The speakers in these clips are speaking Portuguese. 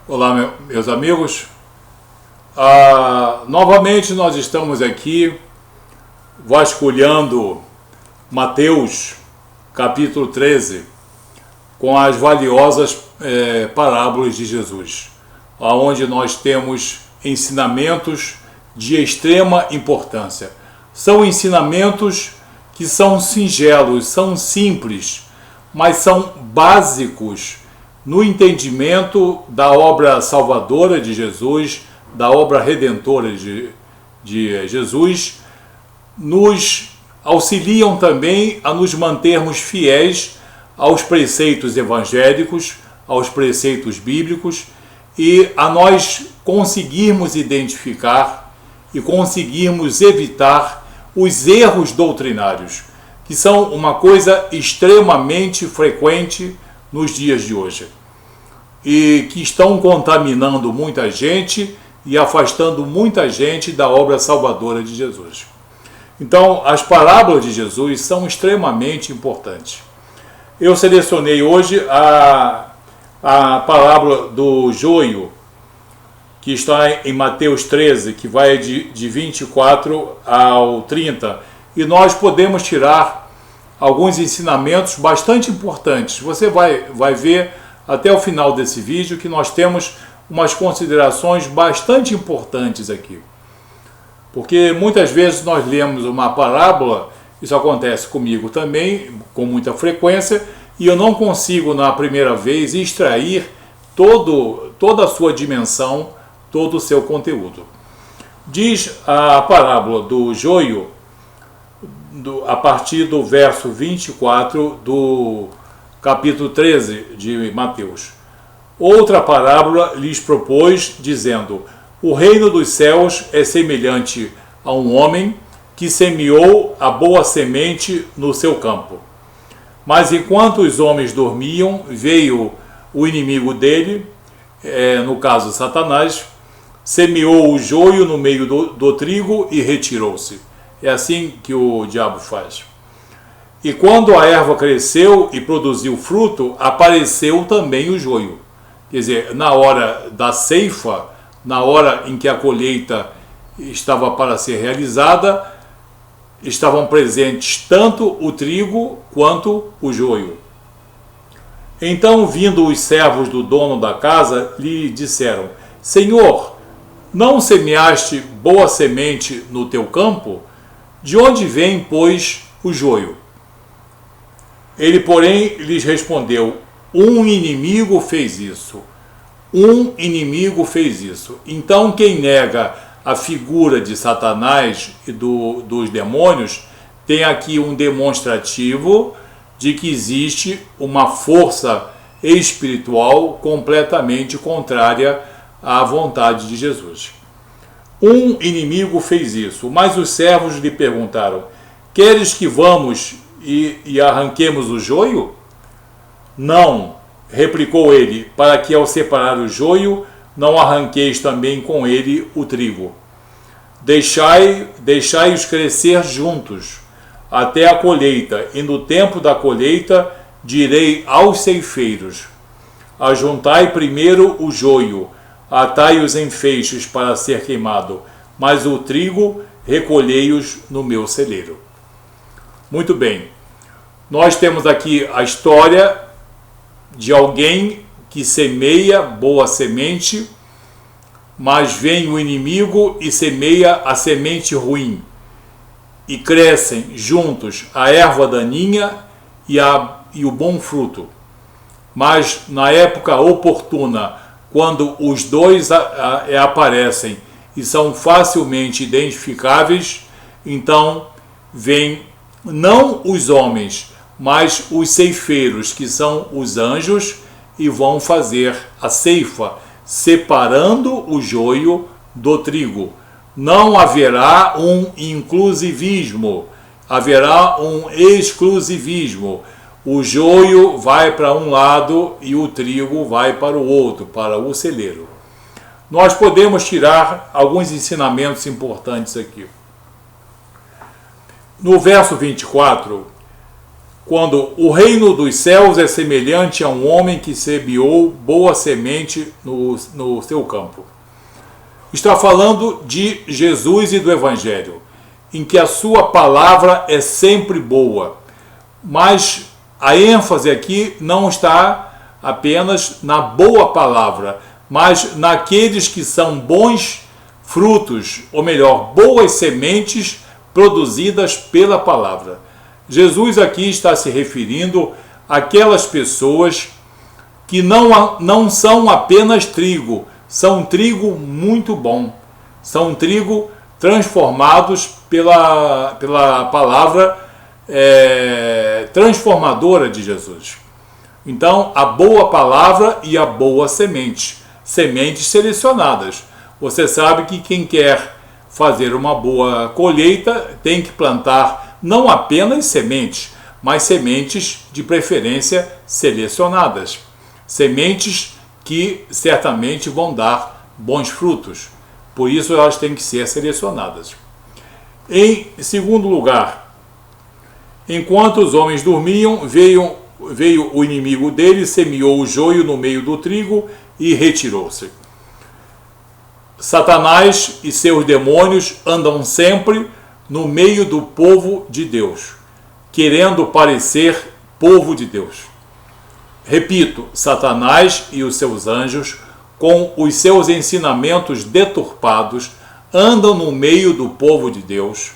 Olá, meus amigos. Novamente nós estamos aqui vasculhando Mateus, capítulo 13, com as valiosas parábolas de Jesus, onde nós temos ensinamentos de extrema importância. São ensinamentos que são singelos, são simples, mas são básicos no entendimento da obra salvadora de Jesus, da obra redentora de Jesus, nos auxiliam também a nos mantermos fiéis aos preceitos evangélicos, aos preceitos bíblicos e a nós conseguirmos identificar e conseguirmos evitar os erros doutrinários, que são uma coisa extremamente frequente nos dias de hoje e que estão contaminando muita gente e afastando muita gente da obra salvadora de Jesus. Então, as parábolas de Jesus são extremamente importantes. Eu selecionei hoje a parábola do joio, que está em Mateus 13, que vai de 24 ao 30, e nós podemos tirar alguns ensinamentos bastante importantes. Você vai ver até o final desse vídeo que nós temos umas considerações bastante importantes aqui. Porque muitas vezes nós lemos uma parábola, isso acontece comigo também, com muita frequência, e eu não consigo na primeira vez extrair toda a sua dimensão, todo o seu conteúdo. Diz a parábola do joio, a partir do verso 24 do capítulo 13 de Mateus. Outra parábola lhes propôs, dizendo: o reino dos céus é semelhante a um homem que semeou a boa semente no seu campo. Mas enquanto os homens dormiam, veio o inimigo dele, no caso Satanás, semeou o joio no meio do trigo e retirou-se. É assim que o diabo faz. E quando a erva cresceu e produziu fruto, apareceu também o joio. Quer dizer, na hora da ceifa, na hora em que a colheita estava para ser realizada, estavam presentes tanto o trigo quanto o joio. Então, vindo os servos do dono da casa, lhe disseram: Senhor, não semeaste boa semente no teu campo? De onde vem, pois, o joio? Ele, porém, lhes respondeu: um inimigo fez isso. Um inimigo fez isso. Então, quem nega a figura de Satanás e dos demônios, tem aqui um demonstrativo de que existe uma força espiritual completamente contrária à vontade de Jesus. Um inimigo fez isso, mas os servos lhe perguntaram: queres que vamos e arranquemos o joio? Não, replicou ele, para que ao separar o joio, não arranqueis também com ele o trigo. Deixai-os crescer juntos, até a colheita, e no tempo da colheita direi aos ceifeiros: ajuntai primeiro o joio, atai-os em feixes para ser queimado, mas o trigo recolhei-os no meu celeiro. Muito bem, nós temos aqui a história de alguém que semeia boa semente, mas vem o inimigo e semeia a semente ruim, e crescem juntos a erva daninha e o bom fruto. Mas na época oportuna, quando os dois aparecem e são facilmente identificáveis, então vêm não os homens, mas os ceifeiros, que são os anjos, e vão fazer a ceifa, separando o joio do trigo. Não haverá um inclusivismo, haverá um exclusivismo. O joio vai para um lado e o trigo vai para o outro, para o celeiro. Nós podemos tirar alguns ensinamentos importantes aqui. No verso 24, quando o reino dos céus é semelhante a um homem que semeou boa semente no seu campo. Está falando de Jesus e do Evangelho, em que a sua palavra é sempre boa, mas a ênfase aqui não está apenas na boa palavra, mas naqueles que são bons frutos, ou melhor, boas sementes produzidas pela palavra. Jesus aqui está se referindo àquelas pessoas que não são apenas trigo, são trigo muito bom, são trigo transformados pela palavra transformadora de Jesus. Então, a boa palavra e a boa semente, sementes selecionadas. Você sabe que quem quer fazer uma boa colheita tem que plantar não apenas sementes, mas sementes de preferência selecionadas. Sementes que certamente vão dar bons frutos. Por isso elas têm que ser selecionadas. Em segundo lugar, enquanto os homens dormiam, veio o inimigo deles, semeou o joio no meio do trigo e retirou-se. Satanás e seus demônios andam sempre no meio do povo de Deus, querendo parecer povo de Deus. Repito, Satanás e os seus anjos, com os seus ensinamentos deturpados, andam no meio do povo de Deus,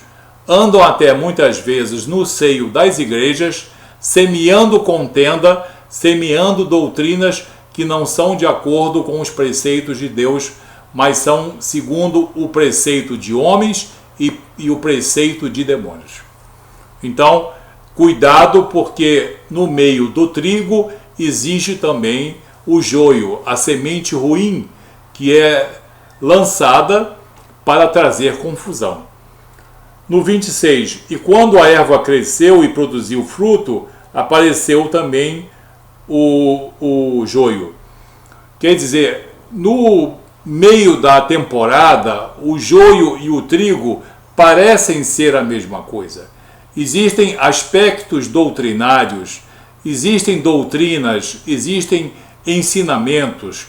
andam até muitas vezes no seio das igrejas, semeando contenda, semeando doutrinas que não são de acordo com os preceitos de Deus, mas são segundo o preceito de homens e o preceito de demônios. Então, cuidado, porque no meio do trigo existe também o joio, a semente ruim, que é lançada para trazer confusão. No 26, e quando a erva cresceu e produziu fruto, apareceu também o joio. Quer dizer, no meio da temporada, o joio e o trigo parecem ser a mesma coisa. Existem aspectos doutrinários, existem doutrinas, existem ensinamentos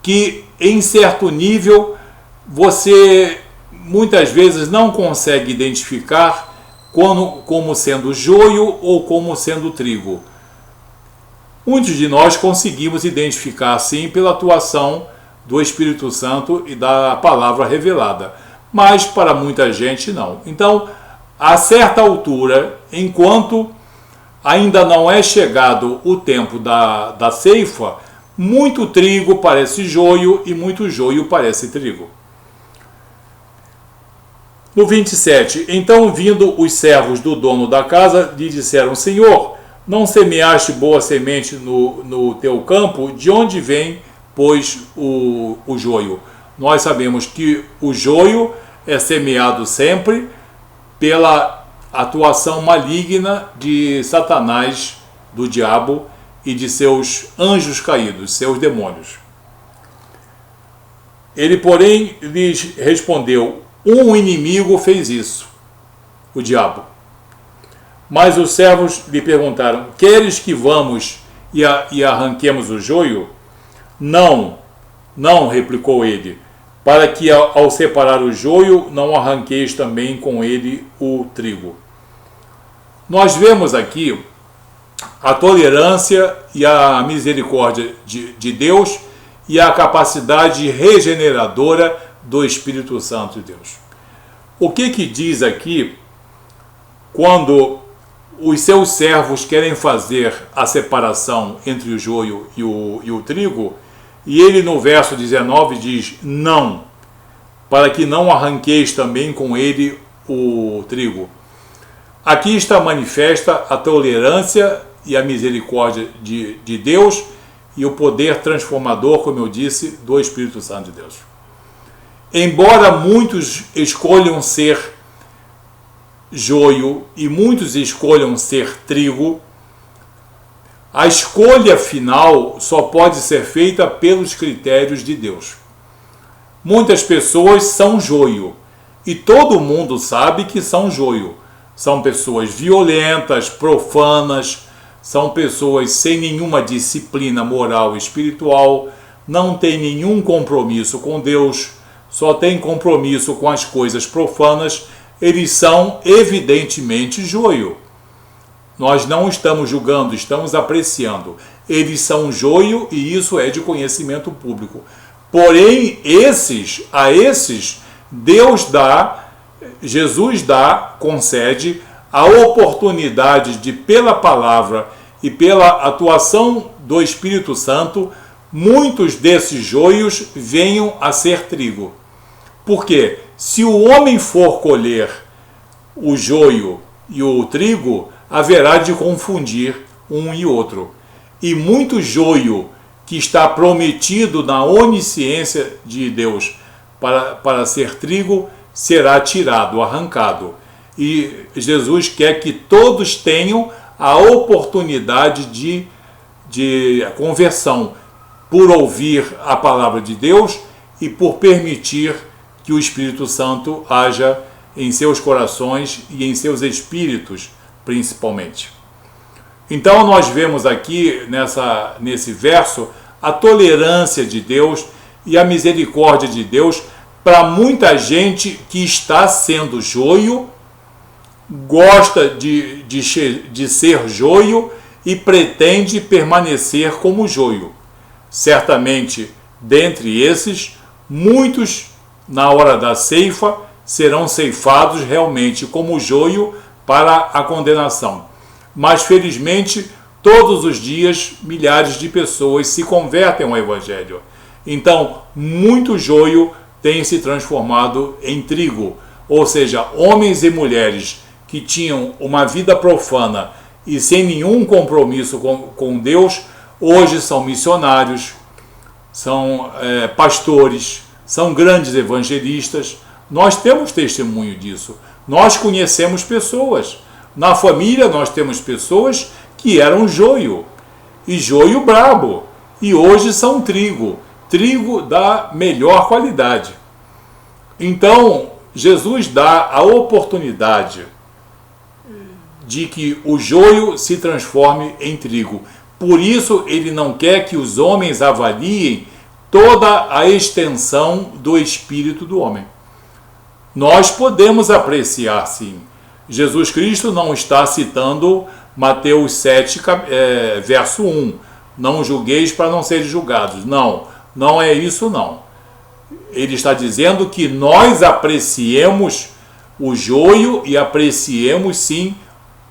que, em certo nível, você muitas vezes não consegue identificar como sendo joio ou como sendo trigo. Muitos de nós conseguimos identificar assim pela atuação do Espírito Santo e da palavra revelada, mas para muita gente não. Então, a certa altura, enquanto ainda não é chegado o tempo da ceifa, muito trigo parece joio e muito joio parece trigo. No 27, então vindo os servos do dono da casa, lhe disseram: Senhor, não semeaste boa semente no teu campo? De onde vem, pois, o joio? Nós sabemos que o joio é semeado sempre pela atuação maligna de Satanás, do diabo e de seus anjos caídos, seus demônios. Ele, porém, lhes respondeu: um inimigo fez isso, o diabo. Mas os servos lhe perguntaram: queres que vamos e arranquemos o joio? Não, não, replicou ele, para que ao separar o joio não arranqueis também com ele o trigo. Nós vemos aqui a tolerância e a misericórdia de Deus e a capacidade regeneradora do Espírito Santo de Deus. O que diz aqui quando os seus servos querem fazer a separação entre o joio e o trigo? E ele no verso 19 diz: não, para que não arranqueis também com ele o trigo. Aqui está manifesta a tolerância e a misericórdia de Deus e o poder transformador, como eu disse, do Espírito Santo de Deus. Embora muitos escolham ser joio e muitos escolham ser trigo, a escolha final só pode ser feita pelos critérios de Deus. Muitas pessoas são joio, e todo mundo sabe que são joio, São pessoas violentas, profanas, são pessoas sem nenhuma disciplina moral e espiritual, não têm nenhum compromisso com Deus, só têm compromisso com as coisas profanas. Eles são evidentemente joio. Nós não estamos julgando, estamos apreciando. Eles são joio e isso é de conhecimento público. Porém, a esses, Deus dá, Jesus dá, concede a oportunidade de, pela palavra e pela atuação do Espírito Santo, muitos desses joios venham a ser trigo. Porque se o homem for colher o joio e o trigo, haverá de confundir um e outro. E muito joio que está prometido na onisciência de Deus para ser trigo, será tirado, arrancado. E Jesus quer que todos tenham a oportunidade de conversão, por ouvir a palavra de Deus e por permitir que o Espírito Santo haja em seus corações e em seus espíritos, principalmente. Então nós vemos aqui nesse verso a tolerância de Deus e a misericórdia de Deus para muita gente que está sendo joio, gosta de ser joio e pretende permanecer como joio. Certamente, dentre esses, muitos, na hora da ceifa, serão ceifados realmente como joio para a condenação. Mas, felizmente, todos os dias, milhares de pessoas se convertem ao Evangelho. Então, muito joio tem se transformado em trigo. Ou seja, homens e mulheres que tinham uma vida profana e sem nenhum compromisso com Deus, hoje são missionários, são pastores, são grandes evangelistas. Nós temos testemunho disso. Nós conhecemos pessoas. Na família nós temos pessoas que eram joio, e joio brabo, e hoje são trigo da melhor qualidade. Então, Jesus dá a oportunidade de que o joio se transforme em trigo. Por isso, ele não quer que os homens avaliem toda a extensão do espírito do homem. Nós podemos apreciar, sim. Jesus Cristo não está citando Mateus 7, verso 1. Não julgueis para não seres julgados. Não é isso não. Ele está dizendo que nós apreciemos o joio e apreciemos sim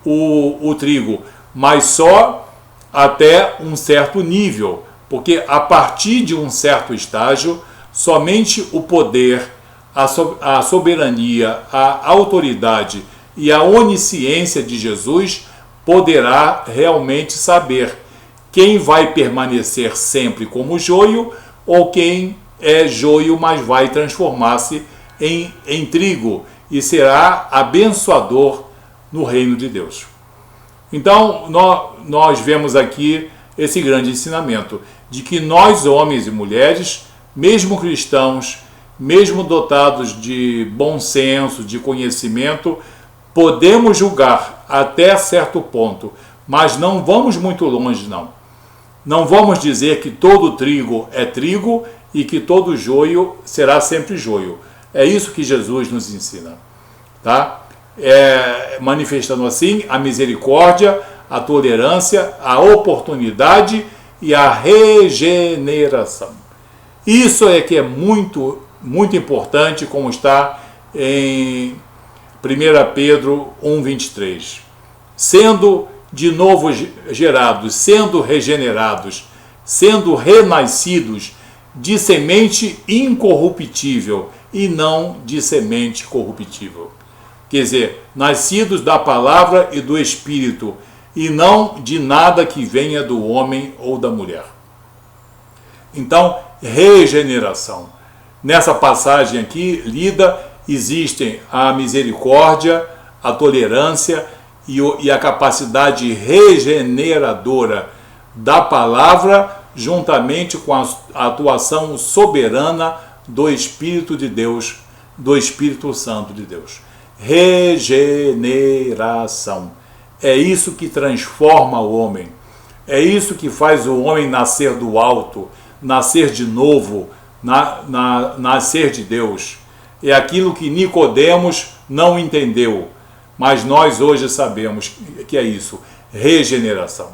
o trigo, mas só até um certo nível, porque a partir de um certo estágio, somente o poder, a soberania, a autoridade e a onisciência de Jesus poderá realmente saber quem vai permanecer sempre como joio ou quem é joio, mas vai transformar-se em trigo e será abençoador no reino de Deus. Então, nós vemos aqui esse grande ensinamento de que nós, homens e mulheres, mesmo cristãos, mesmo dotados de bom senso, de conhecimento, podemos julgar até certo ponto, mas não vamos muito longe, não. Não vamos dizer que todo trigo é trigo e que todo joio será sempre joio. É isso que Jesus nos ensina, tá? Manifestando assim a misericórdia, a tolerância, a oportunidade e a regeneração. Isso é que é muito, muito importante, como está em 1 Pedro 1,23. Sendo de novo gerados, sendo regenerados, sendo renascidos de semente incorruptível e não de semente corruptível. Quer dizer, nascidos da palavra e do Espírito, e não de nada que venha do homem ou da mulher. Então, regeneração. Nessa passagem aqui, lida, existem a misericórdia, a tolerância e a capacidade regeneradora da palavra, juntamente com a atuação soberana do Espírito de Deus, do Espírito Santo de Deus. regeneração. É isso que transforma o homem. É isso que faz o homem nascer do alto, nascer de novo, nascer de Deus. É aquilo que Nicodemos não entendeu, mas nós hoje sabemos que é isso, regeneração.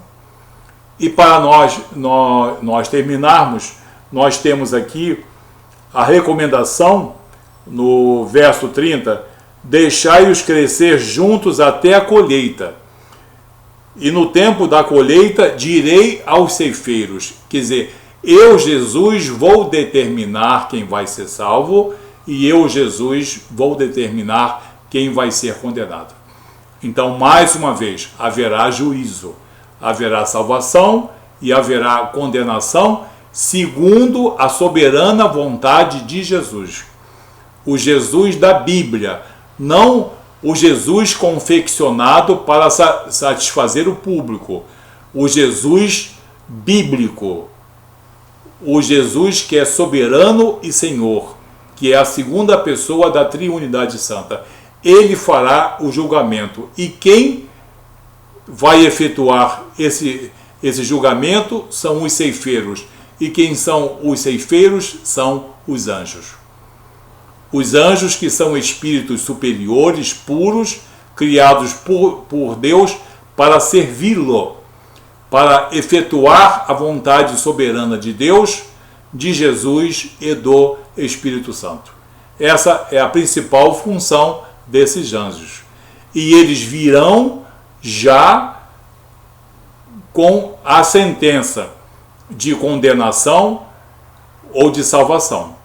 E para nós terminarmos, nós temos aqui a recomendação no verso 30, deixai-os crescer juntos até a colheita. E no tempo da colheita direi aos ceifeiros, quer dizer, eu, Jesus, vou determinar quem vai ser salvo e eu, Jesus, vou determinar quem vai ser condenado. Então, mais uma vez, haverá juízo, haverá salvação e haverá condenação segundo a soberana vontade de Jesus. O Jesus da Bíblia, não o Jesus confeccionado para satisfazer o público, o Jesus bíblico, o Jesus que é soberano e Senhor, que é a segunda pessoa da Triunidade Santa. Ele fará o julgamento. E quem vai efetuar esse julgamento são os ceifeiros. E quem são os ceifeiros? São os anjos. Os anjos, que são espíritos superiores, puros, criados por Deus para servi-lo, para efetuar a vontade soberana de Deus, de Jesus e do Espírito Santo. Essa é a principal função desses anjos. E eles virão já com a sentença de condenação ou de salvação.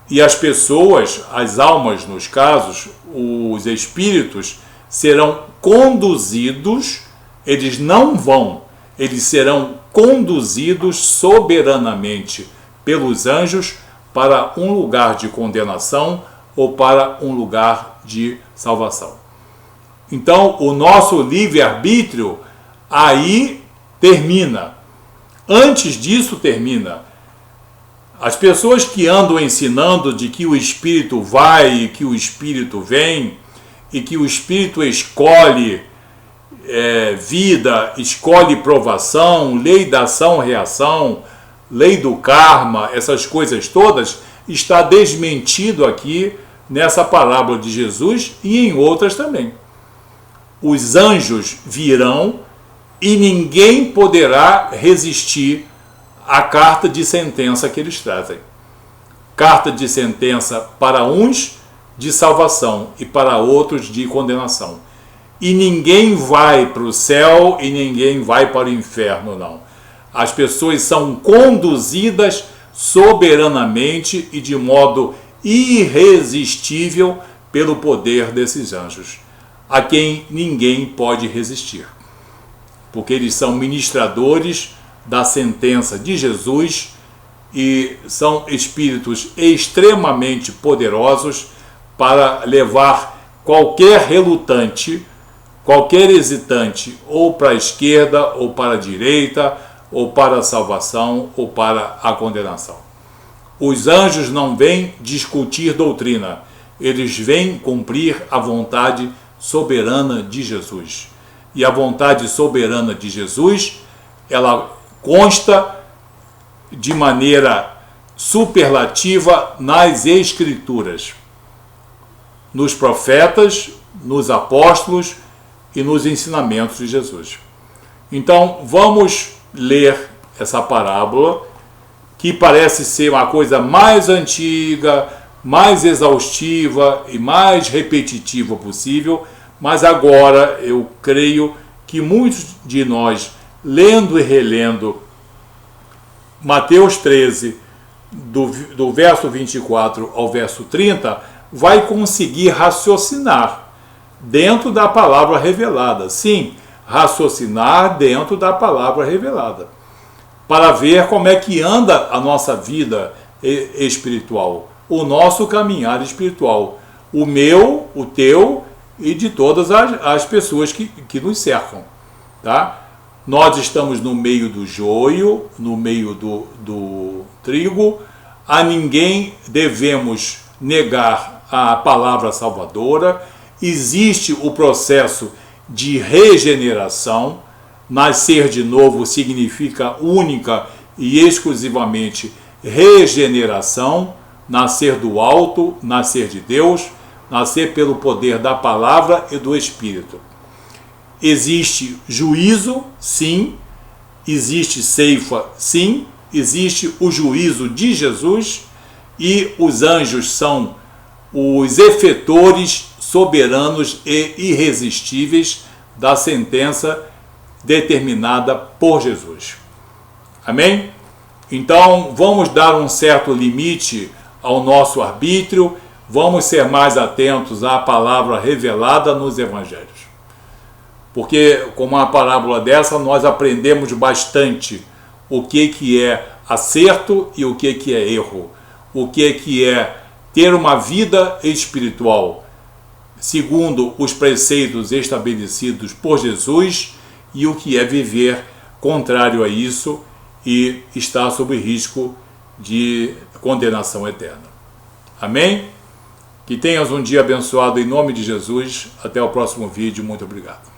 E as pessoas, as almas nos casos, os espíritos, serão conduzidos, eles não vão, eles serão conduzidos soberanamente pelos anjos para um lugar de condenação ou para um lugar de salvação. Então, o nosso livre-arbítrio aí termina. Antes disso termina. As pessoas que andam ensinando de que o Espírito vai e que o Espírito vem, e que o Espírito escolhe vida, escolhe provação, lei da ação-reação, lei do karma, essas coisas todas, está desmentido aqui nessa parábola de Jesus e em outras também. Os anjos virão e ninguém poderá resistir à carta de sentença que eles trazem. Carta de sentença para uns de salvação e para outros de condenação. E ninguém vai para o céu e ninguém vai para o inferno, não. As pessoas são conduzidas soberanamente e de modo irresistível pelo poder desses anjos, a quem ninguém pode resistir, porque eles são ministradores da sentença de Jesus e são espíritos extremamente poderosos para levar qualquer relutante, qualquer hesitante, ou para a esquerda, ou para a direita, ou para a salvação, ou para a condenação. Os anjos não vêm discutir doutrina, eles vêm cumprir a vontade soberana de Jesus. E a vontade soberana de Jesus, ela consta de maneira superlativa nas Escrituras, nos profetas, nos apóstolos e nos ensinamentos de Jesus. Então, vamos ler essa parábola, que parece ser uma coisa mais antiga, mais exaustiva e mais repetitiva possível, mas agora eu creio que muitos de nós, lendo e relendo Mateus 13, do verso 24 ao verso 30, vai conseguir raciocinar dentro da palavra revelada. Sim, raciocinar dentro da palavra revelada, para ver como é que anda a nossa vida espiritual, o nosso caminhar espiritual, o meu, o teu e de todas as pessoas que nos cercam, tá? Nós estamos no meio do joio, no meio do trigo. A ninguém devemos negar a palavra salvadora existe o processo de regeneração. Nascer de novo significa única e exclusivamente regeneração, nascer do alto, nascer de Deus, nascer pelo poder da palavra e do Espírito. Existe juízo, sim. Existe ceifa, sim. Existe o juízo de Jesus e os anjos são os efetores soberanos e irresistíveis da sentença determinada por Jesus. Amém? Então, vamos dar um certo limite ao nosso arbítrio, vamos ser mais atentos à palavra revelada nos evangelhos. Porque com uma parábola dessa nós aprendemos bastante o que é acerto e o que é erro, o que é ter uma vida espiritual segundo os preceitos estabelecidos por Jesus e o que é viver contrário a isso e estar sob risco de condenação eterna. Amém? Que tenhas um dia abençoado em nome de Jesus. Até o próximo vídeo. Muito obrigado.